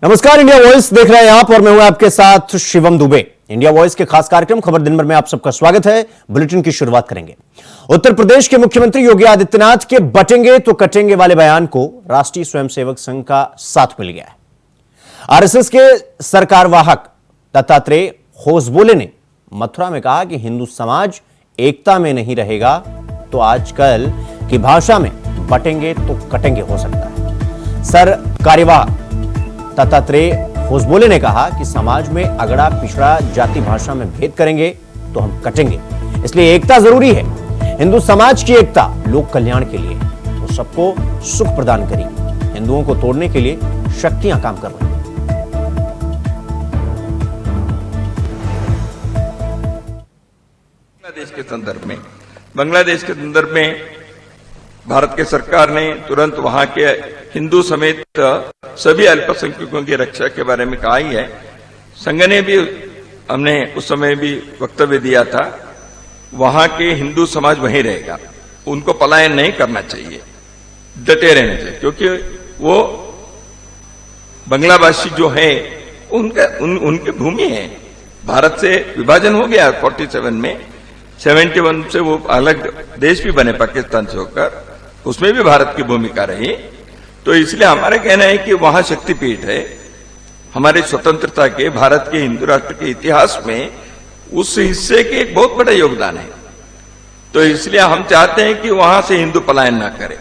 नमस्कार, India voice देख रहे हैं आप और मैं हूं आपके साथ शिवम दुबे। इंडिया वॉइस के खास कार्यक्रम खबर दिन भर में आप सबका स्वागत है। बुलेटिन की शुरुआत करेंगे। उत्तर प्रदेश के मुख्यमंत्री योगी आदित्यनाथ के बटेंगे तो कटेंगे वाले बयान को राष्ट्रीय स्वयंसेवक संघ का साथ मिल गया है। आरएसएस के सरकारवाहक दत्तात्रेय होसबोले ने मथुरा में कहा कि हिंदू समाज एकता में नहीं रहेगा तो आजकल की भाषा में बटेंगे तो कटेंगे हो सकता है। सरकार्यवाह दत्तात्रेय होसबोले ने कहा कि समाज में अगड़ा पिछड़ा जाति भाषा में भेद करेंगे तो हम कटेंगे, इसलिए एकता जरूरी है। हिंदू समाज की एकता लोक कल्याण के लिए वो सबको सुख प्रदान करेगी। हिंदुओं को तोड़ने के लिए शक्तियां काम कर रही हैं। बांग्लादेश के संदर्भ में भारत के सरकार ने तुरंत वहां के हिंदू समेत सभी अल्पसंख्यकों की रक्षा के बारे में कहा ही है। संघ ने भी, हमने उस समय भी वक्तव्य दिया था, वहां के हिंदू समाज वहीं रहेगा, उनको पलायन नहीं करना चाहिए, डटे रहना चाहिए, क्योंकि वो बांग्लाभाषी जो है उनकी भूमि है। भारत से विभाजन हो गया 47 में, 71 से वो अलग देश भी बने पाकिस्तान से होकर, उसमें भी भारत की भूमिका रही। तो इसलिए हमारा कहना है कि वहां शक्तिपीठ है। हमारे स्वतंत्रता के, भारत के हिंदू राष्ट्र के इतिहास में उस हिस्से के एक बहुत बड़ा योगदान है। तो इसलिए हम चाहते हैं कि वहां से हिंदू पलायन ना करे,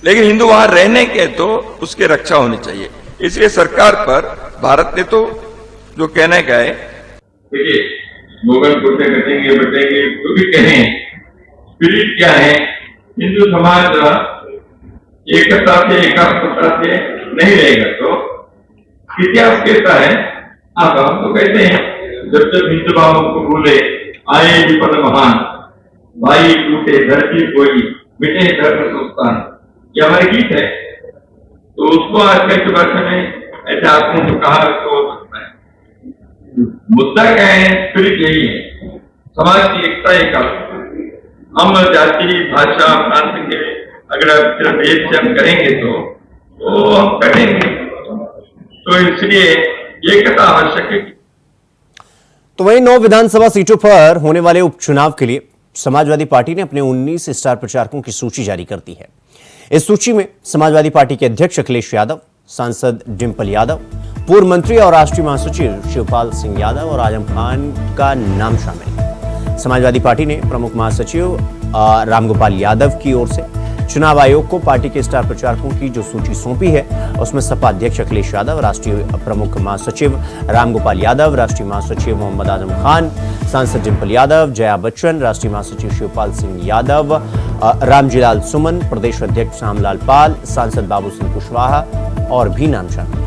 लेकिन हिंदू वहां रहने के तो उसकी रक्षा होनी चाहिए। इसलिए सरकार पर भारत ने तो जो कहने का है, देखिए मुगल कुत्ते कटेंगे बटेंगे तो भी कहें, स्पिरिट क्या है? हिंदू समाज एकता से एकात्मता से नहीं रहेगा तो इतिहास कहता है। अब हम तो कहते हैं जब जब हिंदू भावों को भूले आए विपद महान, भाई टूटे धरती कोई मिटे धर्म संस्थान, ये हमारे गीत है। तो उसको आजकल की भाषा में ऐसे आपने जो कहा तो हो सकता है। मुद्दा क्या है? स्पिरिट यही है, समाज की एकता एकात्मता। हम जाति भाषा प्रांत के अगर भेद से हम करेंगे तो हम करेंगे, तो इसलिए एकता आवश्यक है। तो वहीं 9 विधानसभा सीटों पर होने वाले उपचुनाव के लिए समाजवादी पार्टी ने अपने 19 स्टार प्रचारकों की सूची जारी कर दी है। इस सूची में समाजवादी पार्टी के अध्यक्ष अखिलेश यादव, सांसद डिंपल यादव, पूर्व मंत्री और राष्ट्रीय महासचिव शिवपाल सिंह यादव और आजम खान का नाम शामिल है। समाजवादी पार्टी ने प्रमुख महासचिव रामगोपाल यादव की ओर से चुनाव आयोग को पार्टी के स्टार प्रचारकों की जो सूची सौंपी है, उसमें सपा अध्यक्ष अखिलेश यादव, राष्ट्रीय प्रमुख महासचिव रामगोपाल यादव, राष्ट्रीय महासचिव मोहम्मद आजम खान, सांसद डिंपल यादव, जया बच्चन, राष्ट्रीय महासचिव शिवपाल सिंह यादव, रामजीलाल सुमन, प्रदेश अध्यक्ष श्यामलाल पाल, सांसद बाबू सिंह कुशवाहा और भी नाम शामिल।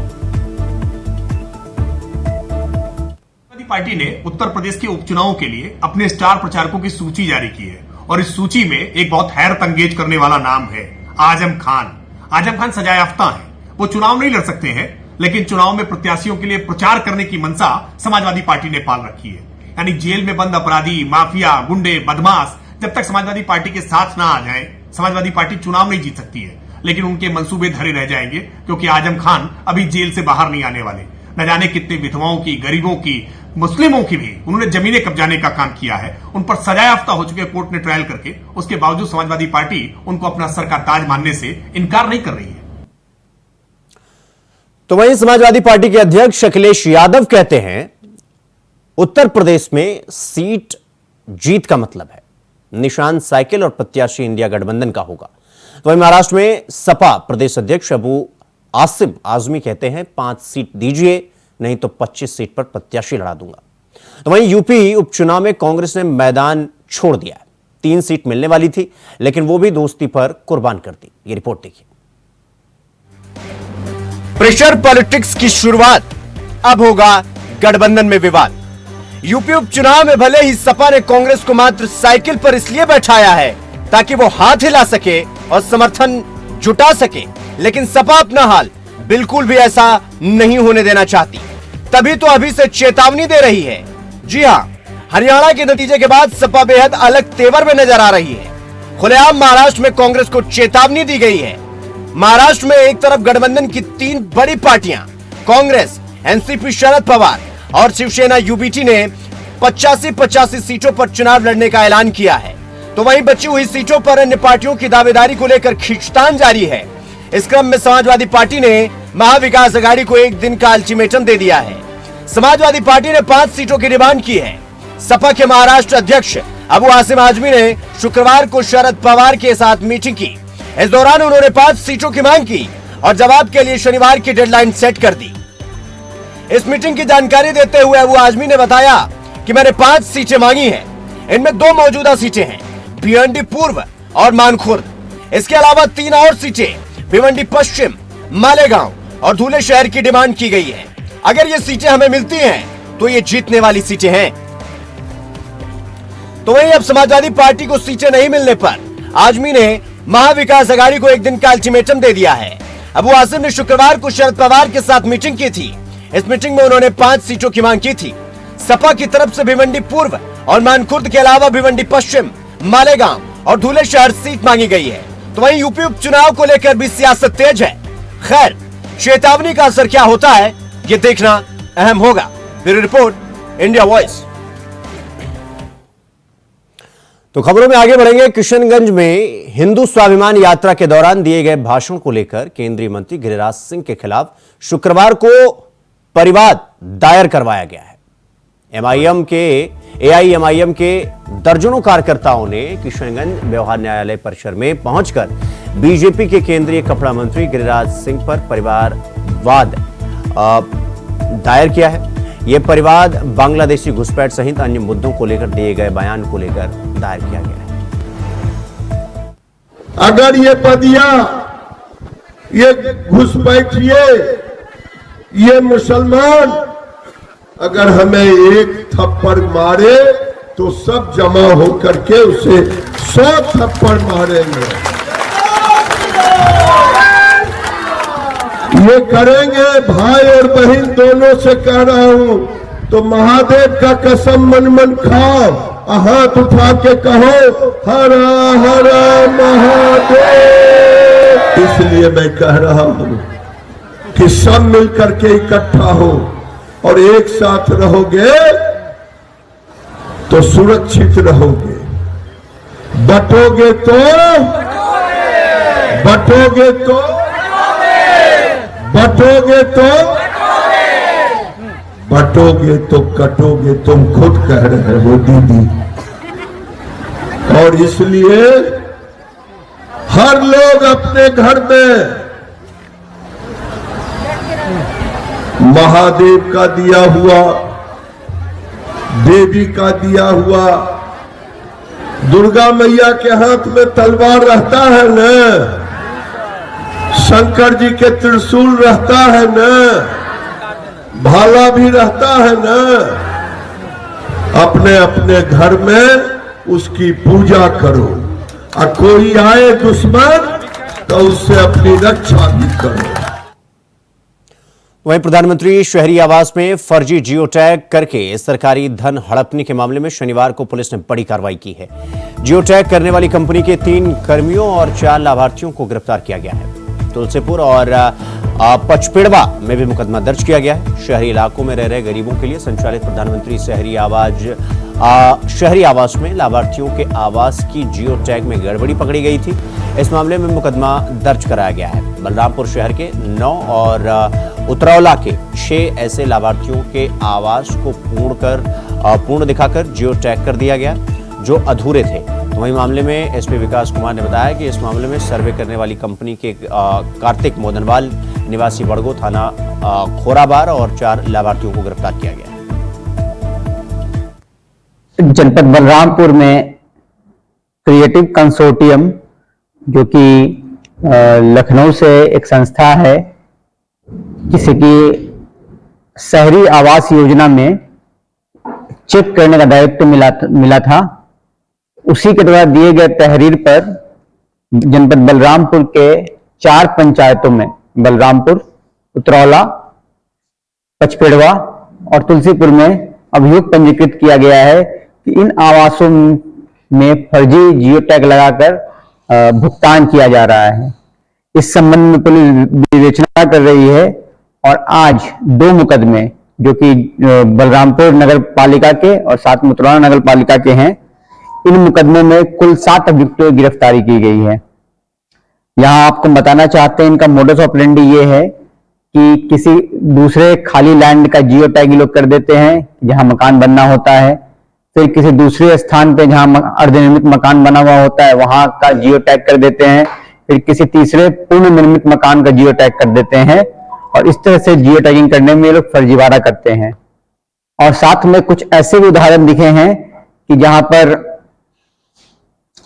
पार्टी ने उत्तर प्रदेश के उपचुनावों के लिए अपने स्टार प्रचारकों की सूची जारी की है और इस सूची में एक बहुत हैरत अंगेज करने वाला नाम है आजम खान। आजम खान सजायाफ्ता हैं, वो चुनाव नहीं लड़ सकते हैं, लेकिन चुनाव में प्रत्याशियों के लिए प्रचार करने की मंशा समाजवादी पार्टी ने पाल रखी है। यानी जेल में बंद अपराधी, माफिया, गुंडे, बदमाश जब तक समाजवादी पार्टी के साथ ना आ जाए, समाजवादी पार्टी चुनाव नहीं जीत सकती है। लेकिन उनके मंसूबे धरे रह जाएंगे, क्योंकि आजम खान अभी जेल से बाहर नहीं आने वाले। न जाने कितने विधवाओं की, गरीबों की, मुस्लिमों की भी उन्होंने जमीनें कब्जाने का काम किया है। उन पर सजायाफ्ता हो चुके कोर्ट ने ट्रायल करके, उसके बावजूद समाजवादी पार्टी उनको अपना सर का ताज मानने से इनकार नहीं कर रही है। तो वहीं समाजवादी पार्टी के अध्यक्ष अखिलेश यादव कहते हैं उत्तर प्रदेश में सीट जीत का मतलब है, निशान साइकिल और प्रत्याशी इंडिया गठबंधन का होगा। तो वहीं महाराष्ट्र में सपा प्रदेश अध्यक्ष अबू आसिम आजमी कहते हैं 5 सीट दीजिए, नहीं तो 25 सीट पर प्रत्याशी लड़ा दूंगा। तो वहीं यूपी उपचुनाव में कांग्रेस ने मैदान छोड़ दिया है। 3 सीट मिलने वाली थी, लेकिन वो भी दोस्ती पर कुर्बान कर दी। ये रिपोर्ट देखिए। प्रेशर पॉलिटिक्स की शुरुआत, अब होगा गठबंधन में विवाद। यूपी उपचुनाव में भले ही सपा ने कांग्रेस को मात्र साइकिल पर इसलिए बैठाया है ताकि वो हाथ हिला सके और समर्थन जुटा सके, लेकिन सपा अपना हाल बिल्कुल भी ऐसा नहीं होने देना चाहती। तभी तो अभी से चेतावनी दे रही है। जी हां, हरियाणा के नतीजे के बाद सपा बेहद अलग तेवर में नजर आ रही है। खुलेआम महाराष्ट्र में कांग्रेस को चेतावनी दी गई है। महाराष्ट्र में एक तरफ गठबंधन की 3 बड़ी पार्टियां कांग्रेस, एनसीपी शरद पवार और शिवसेना यूबीटी ने 85-85 सीटों पर चुनाव लड़ने का ऐलान किया है, तो वहीं बची हुई सीटों पर अन्य पार्टियों की दावेदारी को लेकर खींचतान जारी है। इस क्रम में समाजवादी पार्टी ने महाविकास अघाड़ी को एक दिन का अल्टीमेटम दे दिया है। समाजवादी पार्टी ने 5 सीटों की डिमांड की है। सपा के महाराष्ट्र अध्यक्ष अबू आसिम आजमी ने शुक्रवार को शरद पवार के साथ मीटिंग की। इस दौरान उन्होंने 5 सीटों की मांग की और जवाब के लिए शनिवार की डेडलाइन सेट कर दी। इस मीटिंग की जानकारी देते हुए अबू आजमी ने बताया कि मैंने 5 सीटें मांगी हैं। इनमें 2 मौजूदा सीटें हैं, भिवंडी पूर्व और मानखुर्द। इसके अलावा 3 और सीटें भिवंडी पश्चिम, मालेगांव और धुले शहर की डिमांड की गई है। अगर ये सीटें हमें मिलती हैं तो ये जीतने वाली सीटें हैं। तो वहीं अब समाजवादी पार्टी को सीटें नहीं मिलने पर आजमी ने महाविकास अघाड़ी को एक दिन का अल्टीमेटम दे दिया है। अबू आसिम ने शुक्रवार को शरद पवार के साथ मीटिंग की थी। इस मीटिंग में उन्होंने 5 सीटों की मांग की थी। सपा की तरफ से भिवंडी पूर्व और मानखुर्द के अलावा भिवंडी पश्चिम, मालेगांव और धुले शहर सीट मांगी गई है। तो वहीं यूपी उपचुनाव को लेकर भी सियासत तेज है। खैर, चेतावनी का असर क्या होता है ये देखना अहम होगा। Bureau report, India voice. तो खबरों में आगे बढ़ेंगे। किशनगंज में हिंदू स्वाभिमान यात्रा के दौरान दिए गए भाषण को लेकर केंद्रीय मंत्री गिरिराज सिंह के खिलाफ शुक्रवार को परिवाद दायर करवाया गया है। एआईएमआईएम के दर्जनों कार्यकर्ताओं ने किशनगंज व्यवहार न्यायालय परिसर में पहुंचकर बीजेपी के केंद्रीय कपड़ा मंत्री गिरिराज सिंह पर परिवारवाद दायर किया है। यह परिवाद बांग्लादेशी घुसपैठ सहित अन्य मुद्दों को लेकर दिए गए बयान को लेकर दायर किया गया है। अगर ये बदिया, ये घुसपैठिए, ये मुसलमान अगर हमें एक थप्पड़ मारे तो सब जमा होकर के उसे 100 थप्पड़ मारेंगे। ये करेंगे। भाई और बहन दोनों से कह रहा हूं, तो महादेव का कसम मन मन खाओ, हाथ उठा के कहो हर हर महादेव। इसलिए मैं कह रहा हूं कि सब मिलकर के इकट्ठा हो और एक साथ रहोगे तो सुरक्षित रहोगे। बटोगे तो कटोगे, तुम खुद कह रहे हो दीदी। और इसलिए हर लोग अपने घर में महादेव का दिया हुआ, देवी का दिया हुआ, दुर्गा मैया के हाथ में तलवार रहता है न, शंकर जी के त्रिशूल रहता है न, भाला भी रहता है न। अपने अपने घर में उसकी पूजा करो, और कोई आए दुश्मन तो उससे अपनी रक्षा भी करो। वहीं प्रधानमंत्री शहरी आवास में फर्जी जियो टैग करके सरकारी धन हड़पने के मामले में शनिवार को पुलिस ने बड़ी कार्रवाई की है। जियो टैग करने वाली कंपनी के 3 कर्मियों और 4 लाभार्थियों को गिरफ्तार किया गया है। तुलसीपुर और पचपेड़वा में भी मुकदमा दर्ज किया गया है। शहरी इलाकों में रह रहे गरीबों के लिए संचालित प्रधानमंत्री शहरी आवास में लाभार्थियों के आवास की जियो टैग में गड़बड़ी पकड़ी गई थी। इस मामले में मुकदमा दर्ज कराया गया है। बलरामपुर शहर के 9 और उतरौला के 6 ऐसे लाभार्थियों के आवास को पूर्ण दिखाकर जियो टैग कर दिया गया जो अधूरे थे। तो वही मामले में एसपी विकास कुमार ने बताया कि इस मामले में सर्वे करने वाली कंपनी के कार्तिक मोदनवाल निवासी बड़गो थाना खोराबार और 4 लाभार्थियों को गिरफ्तार किया गया है। जनपद बलरामपुर में क्रिएटिव कंसोर्टियम जो कि लखनऊ से एक संस्था है, किसी की शहरी आवास योजना में चेक करने का दायित्व मिला था। उसी के द्वारा दिए गए तहरीर पर जनपद बलरामपुर के 4 पंचायतों में बलरामपुर, उतरौला, पचपेड़वा और तुलसीपुर में अभियोग पंजीकृत किया गया है कि इन आवासों में फर्जी जियो टैग लगाकर भुगतान किया जा रहा है। इस संबंध में पुलिस विवेचना कर रही है और आज 2 मुकदमे जो कि बलरामपुर नगर पालिका के और साथ मुतरौना नगर पालिका के हैं, इन मुकदमों में कुल 7 अभियुक्तों की गिरफ्तारी की गई है। यहां आपको बताना चाहते हैं, इनका मोडस ऑपरेंडी ये है कि किसी दूसरे खाली लैंड का जियो टैग लोग कर देते हैं जहां मकान बनना होता है, फिर किसी दूसरे स्थान पे जहां अर्धनिर्मित मकान बना हुआ होता है वहां का जियो टैग कर देते हैं, फिर किसी तीसरे पूर्ण निर्मित मकान का जियो टैग कर देते हैं और इस तरह से जियो टैगिंग करने में ये लोग फर्जीवाड़ा करते हैं। और साथ में कुछ ऐसे भी उदाहरण दिखे हैं कि जहां पर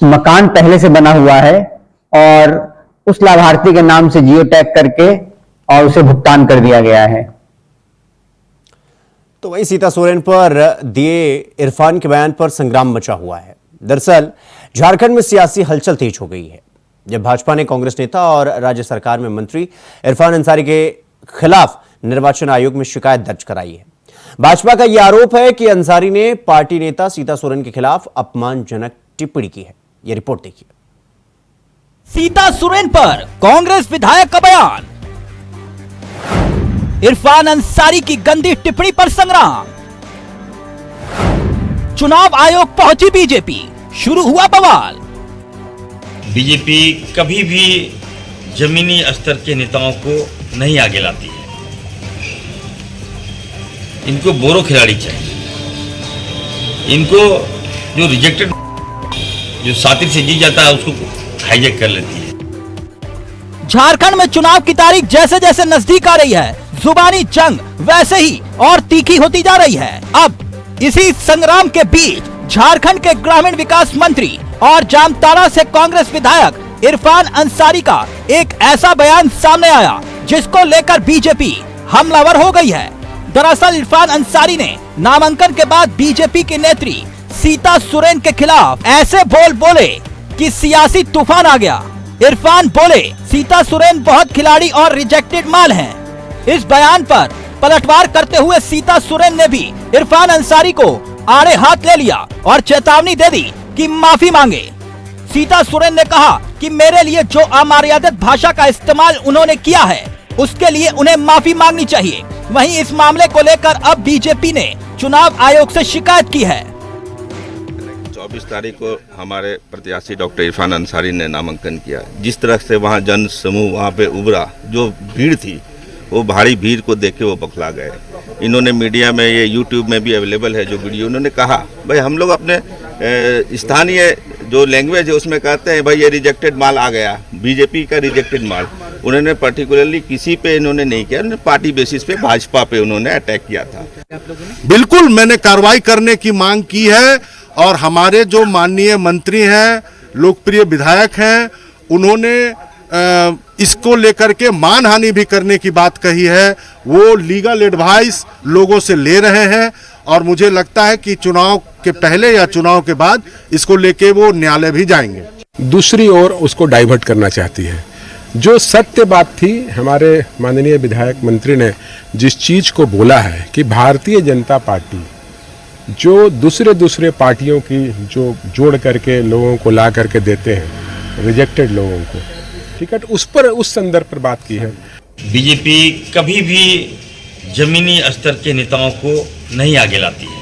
मकान पहले से बना हुआ है और उस लाभार्थी के नाम से जियो टैग करके और उसे भुगतान कर दिया गया है। तो वहीं सीता सोरेन पर दिए इरफान के बयान पर संग्राम मचा हुआ है। दरअसल झारखंड में सियासी हलचल तेज हो गई है जब भाजपा ने कांग्रेस नेता और राज्य सरकार में मंत्री इरफान अंसारी के खिलाफ निर्वाचन आयोग में शिकायत दर्ज कराई है। भाजपा का यह आरोप है कि अंसारी ने पार्टी नेता सीता सोरेन के खिलाफ अपमानजनक टिप्पणी की है। यह रिपोर्ट देखिए। सीता सोरेन पर कांग्रेस विधायक का बयान, इरफान अंसारी की गंदी टिप्पणी पर संग्राम, चुनाव आयोग पहुंची बीजेपी, शुरू हुआ बवाल। बीजेपी कभी भी जमीनी स्तर के नेताओं को नहीं आगे लाती है। इनको बोरो खिलाड़ी चाहिए। इनको जो रिजेक्टेड, जो सातिर से जीत जाता है उसको हाईजैक कर लेती है। झारखंड में चुनाव की तारीख जैसे जैसे नजदीक आ रही है, जुबानी जंग वैसे ही और तीखी होती जा रही है। अब इसी संग्राम के बीच झारखंड के ग्रामीण विकास मंत्री और जामताड़ा से कांग्रेस विधायक इरफान अंसारी का एक ऐसा बयान सामने आया जिसको लेकर बीजेपी हमलावर हो गई है। दरअसल इरफान अंसारी ने नामांकन के बाद बीजेपी की नेत्री सीता सोरेन के खिलाफ ऐसे बोले कि सियासी तूफान आ गया। इरफान बोले सीता सोरेन बहुत खिलाड़ी और रिजेक्टेड माल हैं। इस बयान पर पलटवार करते हुए सीता सोरेन ने भी इरफान अंसारी को आड़े हाथ ले लिया और चेतावनी दे दी कि माफी मांगे। सीता सोरेन ने कहा कि मेरे लिए जो अमर्यादित भाषा का इस्तेमाल उन्होंने किया है उसके लिए उन्हें माफी मांगनी चाहिए। वहीं इस मामले को लेकर अब बीजेपी ने चुनाव आयोग से शिकायत की है। 24 तारीख को हमारे प्रत्याशी डॉक्टर इरफान अंसारी ने नामांकन किया। जिस तरह से वहाँ जन समूह वहाँ पे उभरा, जो भीड़ थी वो भारी भीड़ को देख के वो बखला गए। इन्होंने मीडिया में, ये यूट्यूब में भी अवेलेबल है जो वीडियो, उन्होंने कहा भाई हम लोग अपने स्थानीय जो लैंग्वेज है उसमें कहते हैं भाई ये रिजेक्टेड माल आ गया, बीजेपी का रिजेक्टेड माल। उन्होंने पर्टिकुलरली किसी पे इन्होंने नहीं किया, उन्होंने पार्टी बेसिस पे भाजपा पे उन्होंने अटैक किया था। बिल्कुल मैंने कार्रवाई करने की मांग की है और हमारे जो माननीय मंत्री हैं, लोकप्रिय विधायक हैं, उन्होंने इसको लेकर के मानहानि भी करने की बात कही है। वो लीगल एडवाइस लोगों से ले रहे हैं और मुझे लगता है कि चुनाव के पहले या चुनाव के बाद इसको लेके वो न्यायालय भी जाएंगे। दूसरी ओर उसको डाइवर्ट करना चाहती है। जो सत्य बात थी, हमारे माननीय विधायक मंत्री ने जिस चीज को बोला है कि भारतीय जनता पार्टी जो दूसरे पार्टियों की जो जोड़ करके लोगों को ला करके देते हैं, रिजेक्टेड लोगों को टिकट, उस पर उस संदर्भ पर बात की है। बीजेपी कभी भी जमीनी स्तर के नेताओं को नहीं आगे लाती है।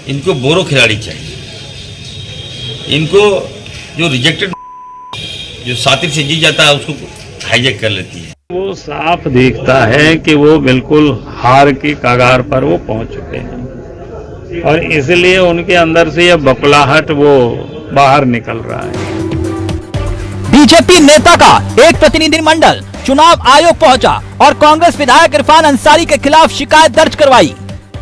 इनको बोरो खिलाड़ी चाहिए। इनको जो रिजेक्टेड, जो सातिर से जीत जाता है उसको हाईजैक कर लेती है। वो साफ दिखता है कि वो बिल्कुल हार की कगार पर वो पहुंच चुके हैं और इसलिए उनके अंदर से यह बकलाहट वो बाहर निकल रहा है। बीजेपी नेता का एक प्रतिनिधिमंडल चुनाव आयोग पहुंचा और कांग्रेस विधायक इरफान अंसारी के खिलाफ शिकायत दर्ज करवाई।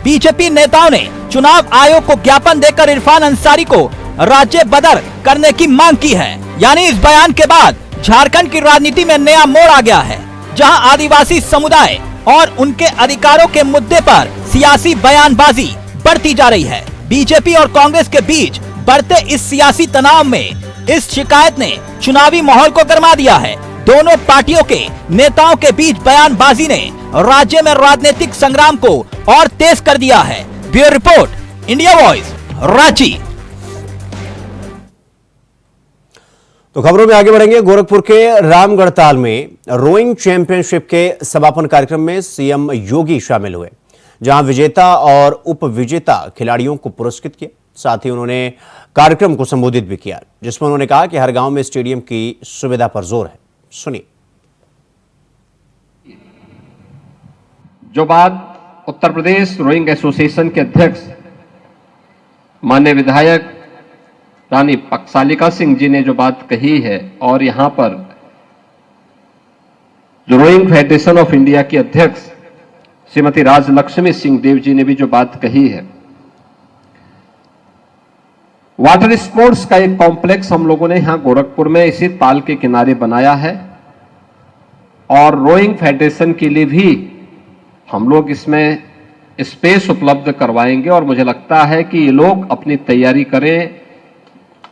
बीजेपी नेताओं ने चुनाव आयोग को ज्ञापन देकर इरफान अंसारी को राज्य बदर करने की मांग की है। यानी इस बयान के बाद झारखंड की राजनीति में नया मोड़ आ गया है, जहां आदिवासी समुदाय और उनके अधिकारों के मुद्दे पर सियासी बयानबाजी बढ़ती जा रही है। बीजेपी और कांग्रेस के बीच बढ़ते इस सियासी तनाव में इस शिकायत ने चुनावी माहौल को गरमा दिया है। दोनों पार्टियों के नेताओं के बीच बयानबाजी ने राज्य में राजनीतिक संग्राम को और तेज कर दिया है। Bureau report, India voice, Ranchi. तो खबरों में आगे बढ़ेंगे। गोरखपुर के रामगढ़ताल में रोइंग चैंपियनशिप के समापन कार्यक्रम में सीएम योगी शामिल हुए, जहां विजेता और उप विजेता खिलाड़ियों को पुरस्कृत किया। साथ ही उन्होंने कार्यक्रम को संबोधित भी किया, जिसमें उन्होंने कहा कि हर गांव में स्टेडियम की सुविधा पर जोर है। सुनिए। जो बात उत्तर प्रदेश रोइंग एसोसिएशन के अध्यक्ष माननीय विधायक रानी पकसालिका सिंह जी ने जो बात कही है, और यहां पर जो रोइंग फेडरेशन ऑफ इंडिया की अध्यक्ष श्रीमती राजलक्ष्मी सिंह देव जी ने भी जो बात कही है, वाटर स्पोर्ट्स का एक कॉम्प्लेक्स हम लोगों ने यहां गोरखपुर में इसी ताल के किनारे बनाया है, और रोइंग फेडरेशन के लिए भी हम लोग इसमें स्पेस उपलब्ध करवाएंगे। और मुझे लगता है कि ये लोग अपनी तैयारी करें।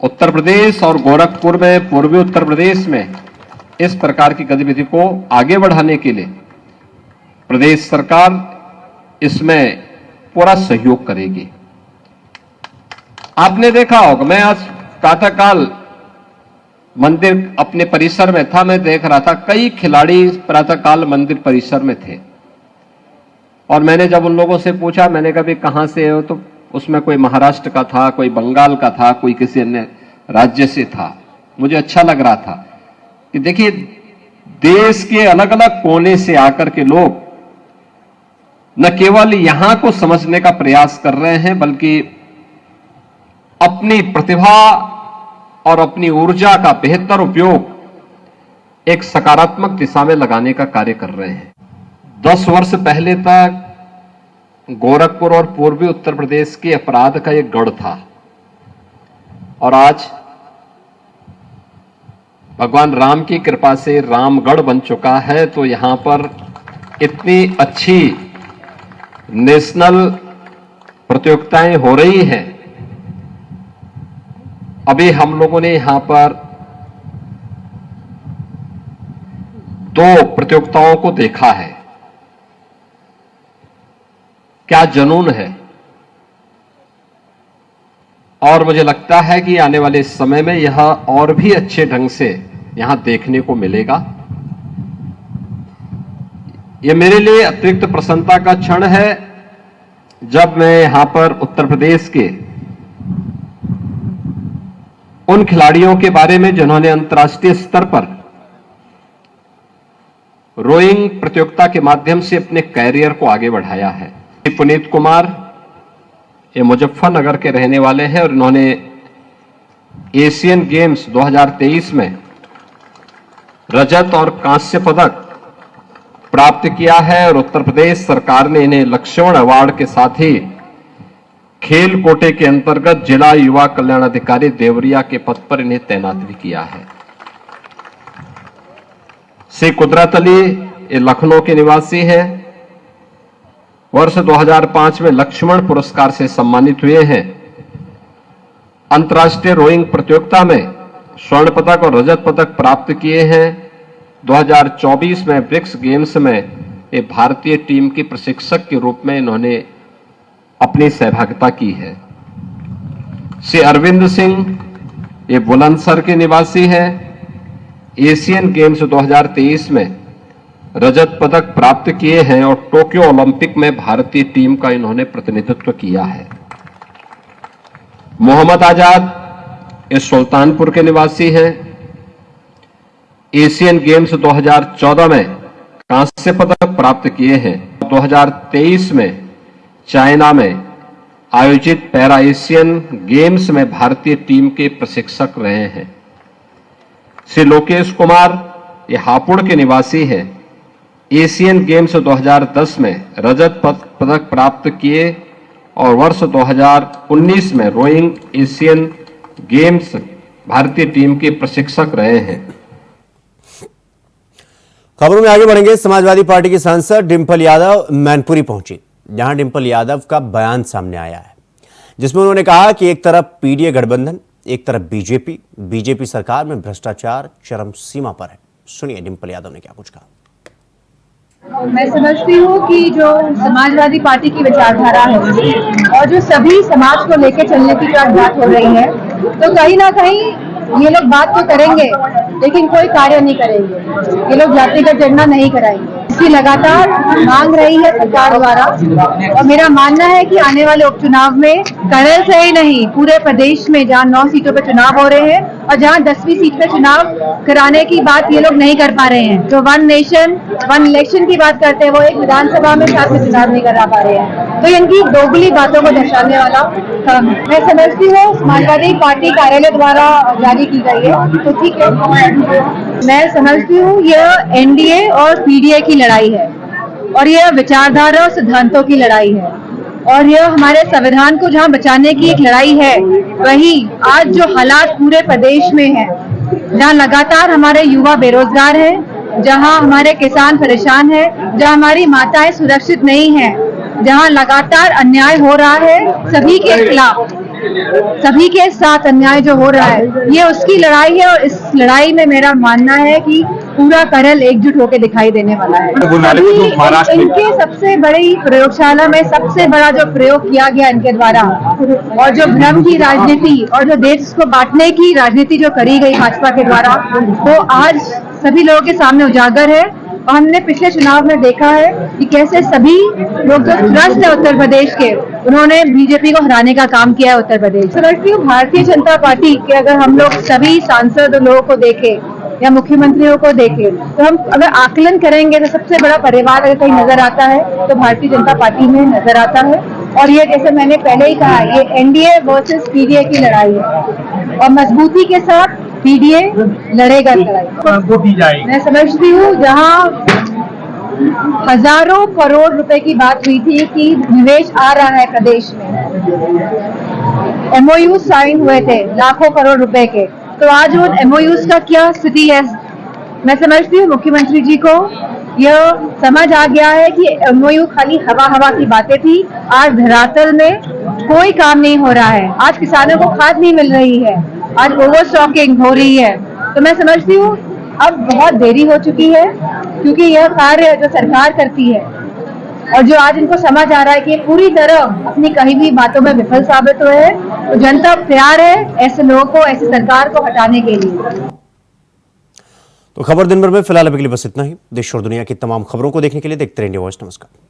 उत्तर प्रदेश और गोरखपुर में, पूर्वी उत्तर प्रदेश में इस प्रकार की गतिविधि को आगे बढ़ाने के लिए प्रदेश सरकार इसमें पूरा सहयोग करेगी। आपने देखा होगा, मैं आज प्रातःकाल मंदिर अपने परिसर में था, मैं देख रहा था कई खिलाड़ी प्रातःकाल मंदिर परिसर में थे, और मैंने जब उन लोगों से पूछा, मैंने कहा भी कहां से हो, तो उसमें कोई महाराष्ट्र का था, कोई बंगाल का था, कोई किसी अन्य राज्य से था। मुझे अच्छा लग रहा था कि देखिए देश के अलग अलग कोने से आकर के लोग न केवल यहां को समझने का प्रयास कर रहे हैं, बल्कि अपनी प्रतिभा और अपनी ऊर्जा का बेहतर उपयोग एक सकारात्मक दिशा में लगाने का कार्य कर रहे हैं। 10 वर्ष पहले तक गोरखपुर और पूर्वी उत्तर प्रदेश के अपराध का एक गढ़ था, और आज भगवान राम की कृपा से रामगढ़ बन चुका है। तो यहां पर इतनी अच्छी नेशनल प्रतियोगिताएं हो रही हैं। अभी हम लोगों ने यहां पर 2 प्रतियोगिताओं को देखा है। क्या जुनून है, और मुझे लगता है कि आने वाले समय में यह और भी अच्छे ढंग से यहां देखने को मिलेगा। यह मेरे लिए अतिरिक्त प्रसन्नता का क्षण है जब मैं यहां पर उत्तर प्रदेश के उन खिलाड़ियों के बारे में जिन्होंने अंतर्राष्ट्रीय स्तर पर रोइंग प्रतियोगिता के माध्यम से अपने कैरियर को आगे बढ़ाया है। पुनीत कुमार ये मुजफ्फरनगर के रहने वाले हैं, और इन्होंने एशियन गेम्स 2023 में रजत और कांस्य पदक प्राप्त किया है, और उत्तर प्रदेश सरकार ने इन्हें लक्ष्मण अवार्ड के साथ ही खेल कोटे के अंतर्गत जिला युवा कल्याण अधिकारी देवरिया के पद पर इन्हें तैनात भी किया है। श्री कुदरत अली ये लखनऊ के निवासी है, वर्ष 2005 में लक्ष्मण पुरस्कार से सम्मानित हुए हैं। अंतर्राष्ट्रीय रोइंग प्रतियोगिता में स्वर्ण पदक और रजत पदक प्राप्त किए हैं। 2024 में ब्रिक्स गेम्स में एक भारतीय टीम के प्रशिक्षक के रूप में इन्होंने अपनी सहभागिता की है। श्री अरविंद सिंह ये बुलंदशहर के निवासी हैं। एशियन गेम्स 2023 में रजत पदक प्राप्त किए हैं, और टोक्यो ओलंपिक में भारतीय टीम का इन्होंने प्रतिनिधित्व किया है। मोहम्मद आजाद ये सुल्तानपुर के निवासी हैं। एशियन गेम्स 2014 में कांस्य पदक प्राप्त किए हैं। 2023 में चाइना में आयोजित पैरा एशियन गेम्स में भारतीय टीम के प्रशिक्षक रहे हैं। श्री लोकेश कुमार ये हापुड़ के निवासी हैं। एशियन गेम्स 2010 में रजत पदक प्राप्त किए, और वर्ष 2019 में रोइंग एशियन गेम्स भारतीय टीम के प्रशिक्षक रहे हैं। खबरों में आगे बढ़ेंगे। समाजवादी पार्टी की सांसद डिंपल यादव मैनपुरी पहुंची, जहां डिंपल यादव का बयान सामने आया है, जिसमें उन्होंने कहा कि एक तरफ पीडीए गठबंधन, एक तरफ बीजेपी सरकार में भ्रष्टाचार चरम सीमा पर है। सुनिए डिंपल यादव ने क्या कुछ कहा। मैं समझती हूँ कि जो समाजवादी पार्टी की विचारधारा है और जो सभी समाज को लेकर चलने की जो बात हो रही है, तो कहीं ना कहीं ये लोग बात तो करेंगे लेकिन कोई कार्य नहीं करेंगे। ये लोग जातिगत जनगणना नहीं कराएंगे, इसकी लगातार मांग रही है सरकार द्वारा। और मेरा मानना है कि आने वाले उपचुनाव में करल से ही नहीं, पूरे प्रदेश में जहाँ 9 सीटों पर चुनाव हो रहे हैं और जहाँ 10वीं सीट पर चुनाव कराने की बात ये लोग नहीं कर पा रहे हैं, तो 1 नेशन 1 इलेक्शन की बात करते हैं, वो एक विधानसभा में साथ में चुनाव नहीं करा पा रहे हैं। तो इनकी दोगली बातों को दर्शाने वाला काम है। मैं समझती हूँ समाजवादी पार्टी कार्यालय द्वारा जारी की गई है, तो ठीक है। मैं समझती हूँ यह एनडीए और पीडीए की लड़ाई है और यह विचारधारा और सिद्धांतों की लड़ाई है और यह हमारे संविधान को जहाँ बचाने की एक लड़ाई है, वही आज जो हालात पूरे प्रदेश में है, जहाँ लगातार हमारे युवा बेरोजगार हैं, जहाँ हमारे किसान परेशान हैं, जहाँ हमारी माताएं सुरक्षित नहीं हैं, जहाँ लगातार अन्याय हो रहा है सभी के खिलाफ, सभी के साथ अन्याय जो हो रहा है, ये उसकी लड़ाई है। और इस लड़ाई में मेरा मानना है कि पूरा करल एकजुट होकर दिखाई देने वाला है। इनके सबसे बड़ी प्रयोगशाला में सबसे बड़ा जो प्रयोग किया गया इनके द्वारा और जो भ्रम की राजनीति और जो देश को बांटने की राजनीति जो करी गई भाजपा के द्वारा, वो आज सभी लोगों के सामने उजागर है। और हमने पिछले चुनाव में देखा है कि कैसे सभी लोग जो ट्रस्ट है उत्तर प्रदेश के, उन्होंने बीजेपी को हराने का काम किया है उत्तर प्रदेश। समझती हूँ भारतीय जनता पार्टी के अगर हम लोग सभी सांसद लोगों को देखें या मुख्यमंत्रियों को देखें, तो हम अगर आकलन करेंगे तो सबसे बड़ा परिवार अगर कहीं नजर आता है तो भारतीय जनता पार्टी में नजर आता है। और ये जैसे मैंने पहले ही कहा, ये एनडीए वर्सेस पीडीए की लड़ाई है और मजबूती के साथ पीडीए लड़ेगा लड़ाई। मैं समझती हूँ जहाँ हजारों करोड़ रुपए की बात हुई थी कि निवेश आ रहा है प्रदेश में, एमओयू साइन हुए थे लाखों करोड़ रुपए के, तो आज उन एमओयूज का क्या स्थिति है। मैं समझती हूँ मुख्यमंत्री जी को यह समझ आ गया है कि एमओयू खाली हवा की बातें थी, आज धरातल में कोई काम नहीं हो रहा है। आज किसानों को खाद नहीं मिल रही है, आज ओवर स्टॉकिंग हो रही है। तो मैं समझती हूँ अब बहुत देरी हो चुकी है, क्योंकि यह कार्य जो सरकार करती है और जो आज इनको समझ आ रहा है कि ये पूरी तरह अपनी कही हुई बातों में विफल साबित हुए हैं, तो जनता तैयार है ऐसे लोगों को, ऐसी सरकार को हटाने के लिए। तो खबर दिन भर में फिलहाल अभी के लिए बस इतना ही। देश और दुनिया की तमाम खबरों को देखने के लिए देखते रहिए इंडिया वॉइस। नमस्कार।